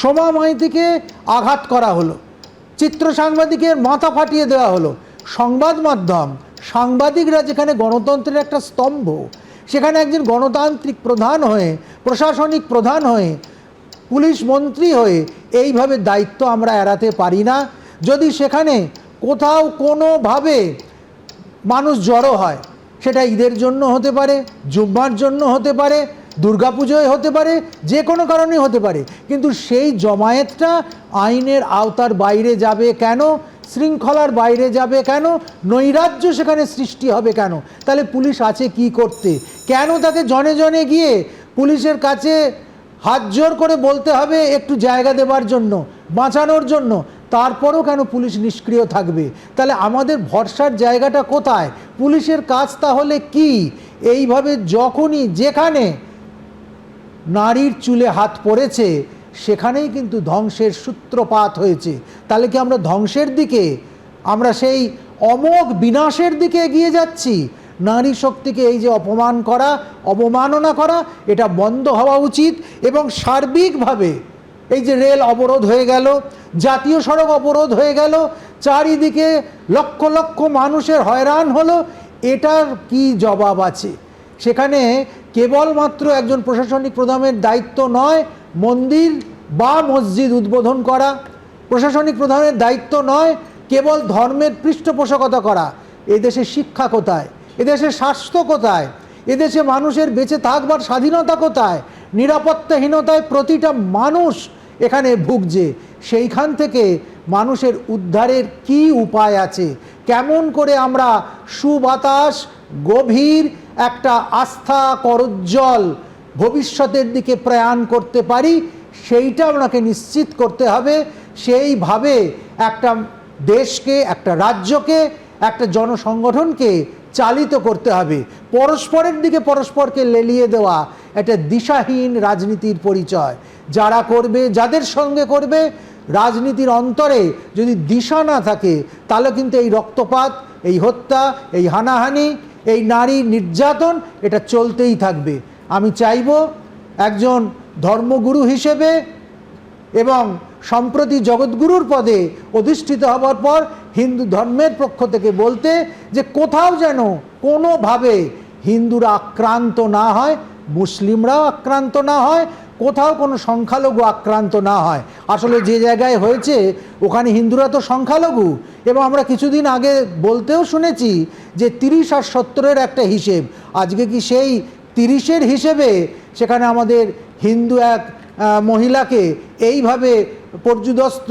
সোমা মাইতিকে আঘাত করা হলো, চিত্র সাংবাদিকের মাথা ফাটিয়ে দেওয়া হলো। সংবাদ মাধ্যম, সাংবাদিকরা যেখানে গণতন্ত্রের একটা স্তম্ভ, সেখানে একজন গণতান্ত্রিক প্রধান হয়ে, প্রশাসনিক প্রধান হয়ে, পুলিশ মন্ত্রী হয়ে এইভাবে দায়িত্ব আমরা এড়াতে পারি না। যদি সেখানে কোথাও কোনোভাবে মানুষ জড়ো হয়, সেটা ঈদের জন্য হতে পারে, জুম্মার জন্য হতে পারে, দুর্গাপুজোয় হতে পারে, যে কোনো কারণেই হতে পারে, কিন্তু সেই জমায়েতটা আইনের আওতার বাইরে যাবে কেন? শৃঙ্খলার বাইরে যাবে কেন? নৈরাজ্য সেখানে সৃষ্টি হবে কেন? তাহলে পুলিশ আছে কি করতে? কেন তাকে জনে জনে গিয়ে পুলিশের কাছে হাত জোর করে বলতে হবে একটু জায়গা দেবার জন্য, বাঁচানোর জন্য? তারপরও কেন পুলিশ নিষ্ক্রিয় থাকবে? তাহলে আমাদের ভরসার জায়গাটা কোথায়? পুলিশের কাজ তাহলে কি? এইভাবে যখনই যেখানে নারীর চুলে হাত পড়েছে, সেখানেই কিন্তু ধ্বংসের সূত্রপাত হয়েছে। তাহলে কি আমরা ধ্বংসের দিকে, আমরা সেই অমোঘ বিনাশের দিকে এগিয়ে যাচ্ছি? নারী শক্তিকে এই যে অপমান করা, অবমাননা করা, এটা বন্ধ হওয়া উচিত। এবং সার্বিকভাবে এই যে রেল অবরোধ হয়ে গেল, জাতীয় সড়ক অবরোধ হয়ে গেল, চারিদিকে লক্ষ লক্ষ মানুষের হয়রান হলো, এটার কি জবাব আছে? সেখানে কেবলমাত্র একজন প্রশাসনিক প্রধানের দায়িত্ব নয় মন্দির বা মসজিদ উদ্বোধন করা, প্রশাসনিক প্রধানের দায়িত্ব নয় কেবল ধর্মের পৃষ্ঠপোষকতা করা। এদেশে শিক্ষা কোথায়? এদেশে স্বাস্থ্য কোথায়? এদেশে মানুষের বেঁচে থাকবার স্বাধীনতা কোথায়? নিরাপত্তাহীনতায় প্রতিটা মানুষ এখানে ভুগছে। সেইখান থেকে মানুষের উদ্ধারের কি উপায় আছে? কেমন করে আমরা সুবাতাস, গভীর একটা আস্থা করজ্জ্বল ভবিষ্যতের দিকে প্রয়াণ করতে পারি, সেইটা আপনাকে নিশ্চিত করতে হবে। সেইভাবে একটা দেশকে, একটা রাজ্যকে, একটা জনসংগঠনকে চালিত করতে হবে। পরস্পরের দিকে পরস্পরকে লেলিয়ে দেওয়া একটা দিশাহীন রাজনীতির পরিচয়। যারা করবে, যাদের সঙ্গে করবে, রাজনীতির অন্তরে যদি দিশা না থাকে, তাহলে কিন্তু এই রক্তপাত, এই হত্যা, এই হানাহানি, এই নারী নির্যাতন, এটা চলতেই থাকবে। আমি চাইব একজন ধর্মগুরু হিসেবে এবং সম্প্রতি জগৎগুরুর পদে অধিষ্ঠিত হবার পর হিন্দু ধর্মের পক্ষ থেকে বলতে, যে কোথাও যেন কোনোভাবে হিন্দুরা আক্রান্ত না হয়, মুসলিমরাও আক্রান্ত না হয়, কোথাও কোনো সংখ্যালঘু আক্রান্ত না হয়। আসলে যে জায়গায় হয়েছে ওখানে হিন্দুরা তো সংখ্যালঘু। এবং আমরা কিছুদিন আগে বলতেও শুনেছি যে 30 আর 70-এর একটা হিসেব। আজকে কি সেই 30-এর হিসেবে সেখানে আমাদের হিন্দু এক মহিলাকে এইভাবে পর্যুদস্ত,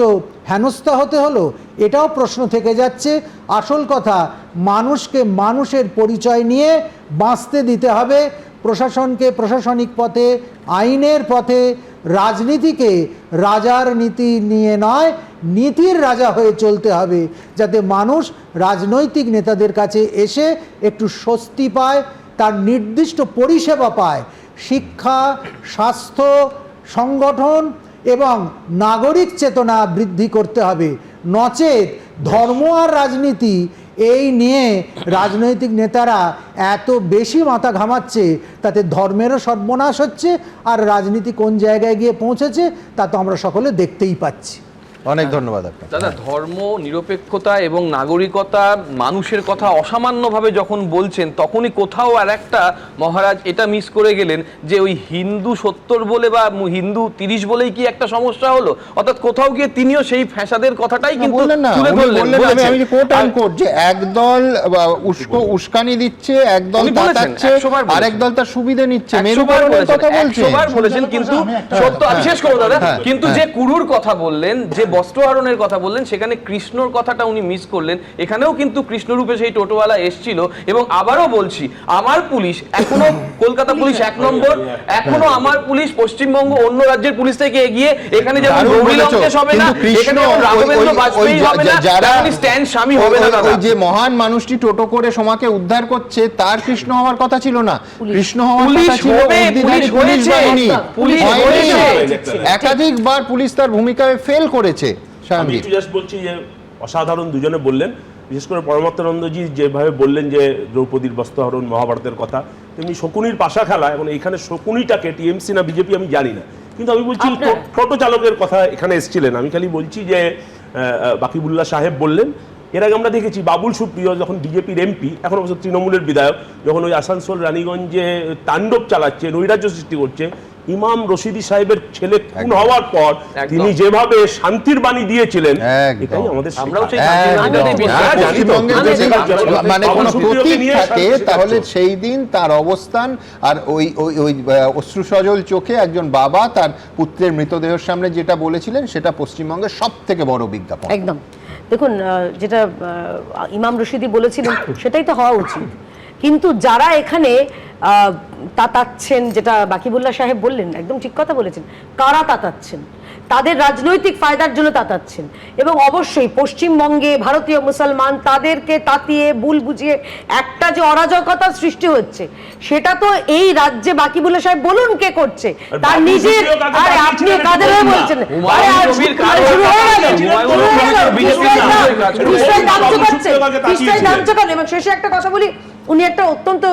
হেনস্থা হতে হলো? এটাও প্রশ্ন থেকে যাচ্ছে। আসল কথা, মানুষকে মানুষের পরিচয় নিয়ে বাঁচতে দিতে হবে। প্রশাসনকে প্রশাসনিক পথে, আইনের পথে, রাজনীতিকে রাজার নীতি নিয়ে নয়, নীতির রাজা হয়ে চলতে হবে, যাতে মানুষ রাজনৈতিক নেতাদের কাছে এসে একটু স্বস্তি পায়, তার নির্দিষ্ট পরিষেবা পায়। শিক্ষা, স্বাস্থ্য, সংগঠন এবং নাগরিক চেতনা বৃদ্ধি করতে হবে। নচেত ধর্ম আর রাজনীতি এই নিয়ে রাজনৈতিক নেতারা এত বেশি মাথা ঘামাচ্ছে, তাতে ধর্মেরও সর্বনাশ হচ্ছে, আর রাজনীতি কোন জায়গায় গিয়ে পৌঁছেছে তা তো আমরা সকলে দেখতেই পাচ্ছি। অনেক ধন্যবাদ আপনাকে। দাদা, ধর্ম নিরপেক্ষতা এবং নাগরিকতা, মানুষের কথা অসামান্যভাবে যখন বলছেন, তখনই কোথাও আর একটা মহারাজ এটা মিস করে গেলেন যে ওই হিন্দু 70 বলে বা হিন্দু 30 বলেই কি একটা সমস্যা হলো? অর্থাৎ কোথাও গিয়ে তিনিও সেই ফ্যাসাদের কথাটাই কিন্তু তুলে ধরলেন। আমি কোট আনকোট যে একদল উস্কানি দিচ্ছে, একদল তাতাচ্ছে, আরেক দল তার সুবিধা নিচ্ছে, মেরুকরণের কথা বলছেন, 100 বার বলেছেন। কিন্তু সত্য, আমি শেষ করব দাদা, কিন্তু যে কুরুর কথা বললেন, যে বস্ত্রহরণের কথা বললেন, সেখানে কৃষ্ণর কথাটা উনি মিস করলেন। এখানেও কিন্তু কৃষ্ণরূপে সেই টোটোওয়ালা এসেছিল। এবং আবারও বলছি, আমার পুলিশ এখনো, কলকাতা পুলিশ 1 নম্বর, এখনো আমার পুলিশ পশ্চিমবঙ্গ অন্য রাজ্যের পুলিশ থেকে এগিয়ে। এখানে যেমন গৌরী লঙ্কেশ হবে না, এখানে রাঘবেন্দ্র বাজপেয়ী হবে না, তেমনি স্ট্যান স্বামী হবে না। দাদা, যে মহান মানুষটি টোটো করে সোমাকে উদ্ধার করছে, তার কৃষ্ণ হওয়ার কথা ছিল না, কৃষ্ণ হওয়ার কথা ছিল পুলিশ বাহিনী। একাধিকবার পুলিশ তার ভূমিকায় ফেল করেছে। আমি একটু জাস্ট বলছি যে অসাধারণ দুজনে বললেন, বিশেষ করে পরমাত্মানন্দজি যেভাবে বললেন যে দ্রৌপদীর বস্ত্রহরণ, মহাভারতের কথা, তেমনি শকুনির পাশা খেলা। এবং এখানে শকুনিটাকে টিএমসি না বিজেপি আমি জানি না, কিন্তু আমি বলছি টোটো চালকের কথা এখানে এসেছিলেন, আমি খালি বলছি যে বাকিবুল্লাহ সাহেব বললেন, এর আগে আমরা দেখেছি বাবুল সুপ্রিয় যখন বিজেপির এমপি, এখন অবশ্য তৃণমূলের বিধায়ক, যখন ওই আসানসোল রানীগঞ্জে তাণ্ডব চালাচ্ছে, নৈরাজ্য সৃষ্টি করছে, ইমাম রশিদি সাহেবের ছেলে খুন হওয়ার পর তিনি যেভাবে শান্তির বাণী দিয়েছিলেন, এটাই আমাদের আমরাও সেই মানে কোনো প্রতীক থাকে তাহলে সেই দিন তার অবস্থান আর ওই ওই ওই অশ্রু সজল চোখে একজন বাবা তার পুত্রের মৃতদেহের সামনে যেটা বলেছিলেন সেটা পশ্চিমবঙ্গের সব থেকে বড় বিজ্ঞাপন। একদম। দেখুন, যেটা ইমাম রশিদি বলেছিলেন সেটাই তো হওয়া উচিত, কিন্তু যারা এখানে তাতাচ্ছেন, যেটা বাকিবুল্লাহ সাহেব বললেন, একদম ঠিক কথা বলেছেন, কারা তাতাচ্ছেন? তাদের রাজনৈতিক ফায়দার জন্য তাতাচ্ছেন, এবং অবশ্যই পশ্চিমবঙ্গে ভারতীয় মুসলমান তাদেরকে তাতিয়ে ভুল বুঝিয়ে একটা যে অরাজকতা সৃষ্টি হচ্ছে, সেটা তো এই রাজ্যে বাকিবুল্লাহ সাহেব বলুন কে করছে, তার নিজের। আরে আপনি কাদের হয়ে বলছেন? এবং শেষে একটা কথা বলি, উনি একটা অত্যন্ত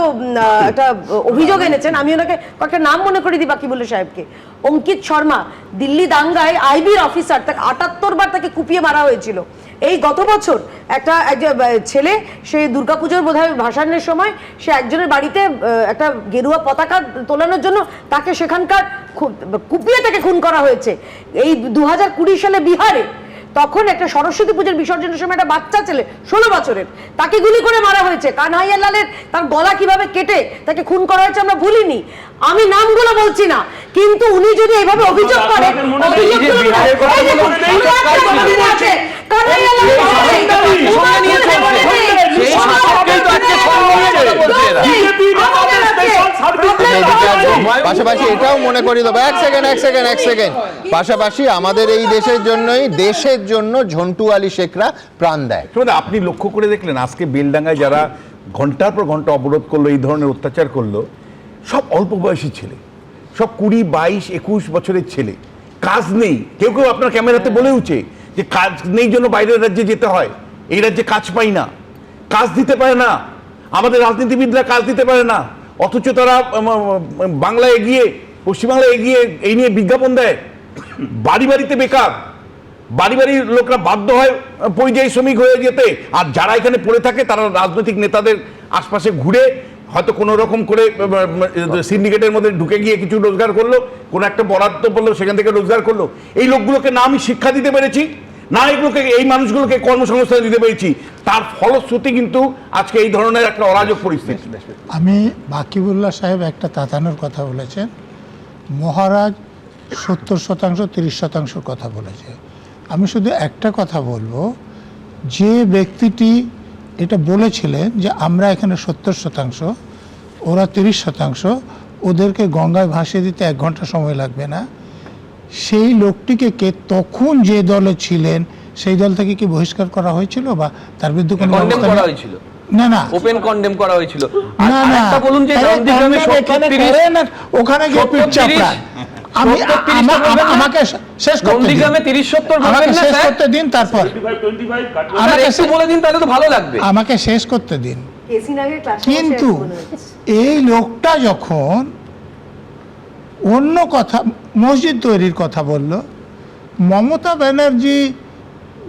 একটা অভিযোগ এনেছেন, আমি ওনাকে কয়েকটা নাম মনে করে দিই বাকিবুল্লাহ সাহেবকে। অঙ্কিত শর্মা, দিল্লি দাঙ্গায় আইবির অফিসার, তাকে 78 বার তাকে কুপিয়ে মারা হয়েছিল। এই গত বছর একটা ছেলে, সে দুর্গাপুজোর বোধহয় ভাসানের সময় সে একজনের বাড়িতে একটা গেরুয়া পতাকা তোলানোর জন্য তাকে সেখানকার কুপিয়ে তাকে খুন করা হয়েছে। এই 2020 সালে বিহারে তখন একটা সরস্বতী পুজোর বিসর্জনের সময় একটা বাচ্চা ছেলে 16 বছরের, তাকে গুলি করে মারা হয়েছে। কানহাইয়া লালের তার গলা কিভাবে কেটে তাকে খুন করা হয়েছে আমরা ভুলিনি। আমি নামগুলো বলছি না, কিন্তু উনি যদি এইভাবে অভিযোগ করে, পাশাপাশি এটাও মনে করি দেবো, এক সেকেন্ড, পাশাপাশি আমাদের এই দেশের জন্যই, দেশের জন্য ঝন্টু আলী শেখরা প্রাণ দেয়। আপনি লক্ষ্য করে দেখলেন আজকে বেলডাঙ্গায় যারা ঘন্টার পর ঘন্টা অবরোধ করলো, এই ধরনের অত্যাচার করলো, সব অল্প বয়সী ছেলে, সব 20, 22, 21 বছরের ছেলে। কাজ নেই, কেউ কেউ আপনার ক্যামেরাতে বলেওছে যে কাজ নেই জন্য বাইরের রাজ্যে যেতে হয়, এই রাজ্যে কাজ পাই না, কাজ দিতে পারে না, আমাদের রাজনীতিবিদরা কাজ দিতে পারে না, অথচ তারা বাংলায় এগিয়ে, পশ্চিমবাংলায় এগিয়ে এই নিয়ে বিজ্ঞাপন দেয়। বাড়ি বাড়িতে বেকার, বাড়ি বাড়ির লোকরা বাধ্য হয় পরিযায়ী শ্রমিক হয়ে যেতে, আর যারা এখানে পড়ে থাকে তারা রাজনৈতিক নেতাদের আশপাশে ঘুরে হয়তো কোনো রকম করে সিন্ডিকেটের মধ্যে ঢুকে গিয়ে কিছু রোজগার করলো, কোনো একটা বরাদ্দ পড়লো, সেখান থেকে রোজগার করলো। এই লোকগুলোকে না আমি শিক্ষা দিতে পেরেছি, না এগুলোকে, এই মানুষগুলোকে কর্মসংস্থান দিতে পেরেছি, তার ফলশ্রুতি কিন্তু আজকে এই ধরনের একটা অরাজক পরিস্থিতি। আমি বাকিবুল্লাহ সাহেব একটা তাতানোর কথা বলেছেন, মহারাজ 70%, 30% কথা বলেছে। আমি শুধু একটা কথা বলবো, যে ব্যক্তিটি এটা বলেছিলেন যে আমরা এখানে 70%, ওরা 30%, ওদেরকে গঙ্গায় ভাসিয়ে দিতে 1 ঘন্টা সময় লাগবে না, সেই লোকটিকে কে তখন যে দলে ছিলেন সেই দল থেকে কি বহিষ্কার করা হয়েছিল বা তার বিরুদ্ধে কোনো ব্যবস্থা নেওয়া হয়েছিল? না, ওপেন কন্ডেম করা হয়েছিল। না, একটা বলুন যে নন্দীগ্রামে 70-30 ওখানে গিয়ে পিঠ চাপড়ান। আমাকে শেষ করতে দিন, নন্দীগ্রামে 30-70 বলবেন না শেষ করতে দিন, তারপর 25 আমাকে একটু বলে দিন, তাহলে তো ভালো লাগবে। আমাকে শেষ করতে দিন। কিন্তু এই লোকটা যখন অন্য কথা, মসজিদ তৈরির কথা বলল, মমতা ব্যানার্জি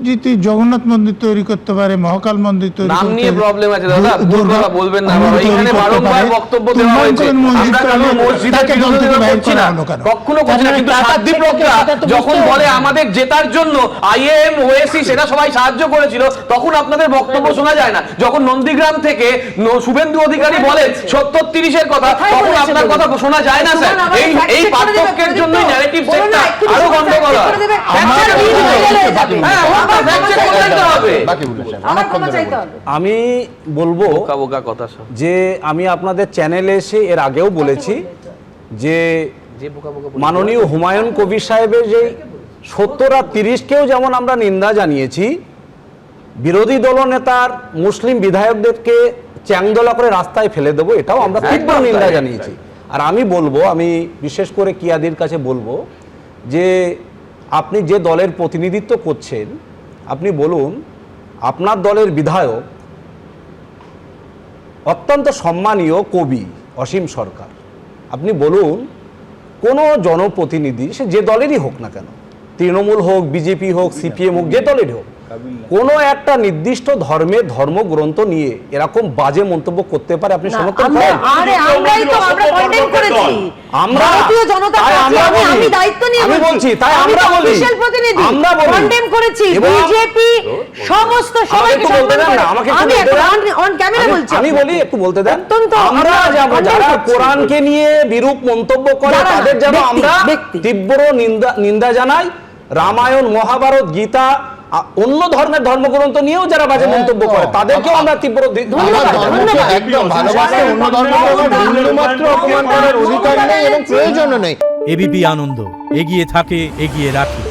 যদি জগন্নাথ মন্দির তৈরি করতে পারে, মহাকাল মন্দির তৈরি করতে পারে, নাম নিয়ে প্রবলেম আছে দাদা, ভুল কথা বলবেন না বাবা। এখানে বারংবার বক্তব্য দেওয়া হয়েছে, আমরা কেন মসজিদের বিরোধিতা করছি না, কখনো করছি না, কিন্তু সাতদীপ রক্ষা যখন বলে আমাদের জেতার জন্য আইএম, ওএসি সেটা সবাই সাহায্য করেছিল, তখন আপনাদের বক্তব্য শোনা যায় না। যখন নন্দীগ্রাম থেকে শুভেন্দু অধিকারী বলেন 70-30 কথা, তখন আপনার কথা শোনা যায় না স্যার। এই পার্থক্যের জন্যই ন্যারেটিভ সেটটা আরো গন্ডগোল হয়। আমি বলবো যে আমি আপনাদের চ্যানেলে এসে এর আগেও বলেছি যে মাননীয় হুমায়ুন কবির সাহেবের যে 70 আর 30-কেও যেমন আমরা নিন্দা জানিয়েছি, বিরোধী দলনেতার মুসলিম বিধায়কদেরকে চ্যাংদোলা করে রাস্তায় ফেলে দেবো, এটাও আমরা তীব্র নিন্দা জানিয়েছি। আর আমি বলবো, আমি বিশেষ করে কিয়াদির কাছে বলবো যে আপনি যে দলের প্রতিনিধিত্ব করছেন, আপনি বলুন আপনার দলের বিধায়ক অত্যন্ত সম্মানীয় কবি অসীম সরকার, আপনি বলুন কোনো জনপ্রতিনিধি সে যে দলেরই হোক না কেন, তৃণমূল হোক, বিজেপি হোক, সিপিএম হোক, যে দলেরই হোক, কোনো একটা নির্দিষ্ট ধর্মের ধর্মগ্রন্থ নিয়ে এরকম বাজে মন্তব্য করতে পারে? আপনি সমর্থন করেন? আমরাই তো আমরা কন্ডেম করেছি। আমরা ভারতীয় জনতা তাই পার্টি, আমরা বলি, আমি দায়িত্ব নিয়ে আমি বলছি, তাই আমি আমরা তো বলি, অফিশিয়াল প্রতিনিধি, আমরা বলি। কন্ডেম করেছি। এবং বিজেপি সমস্ত সবাইকে একটু বলতে সম্মান দেন করে। না, আমাকে একটু আমি বলতে দেন। অন ক্যামেরা বলছি। আমি বলি, একটু বলতে দেন। অত্যন্ত আমরা যারা কোরআনকে নিয়ে বিরূপ মন্তব্য করে যারা তাদের যেন ব্যক্তি, আমরা ব্যক্তি। তীব্র নিন্দা জানাই। রামায়ণ, মহাভারত, গীতা, অন্য ধর্মের ধর্মগ্রন্থ নিয়েও যারা বাজে মন্তব্য করে তাদেরকেও আমরা তীব্র ধন্যবাদ, ধন্যবাদ। একদম ভালোবাসে, অন্য ধর্মের বিন্দুমাত্র অপমান করার অধিকার নেই এবং প্রয়োজনও নেই। এবিপি আনন্দ, এগিয়ে থাকে, এগিয়ে রাখে।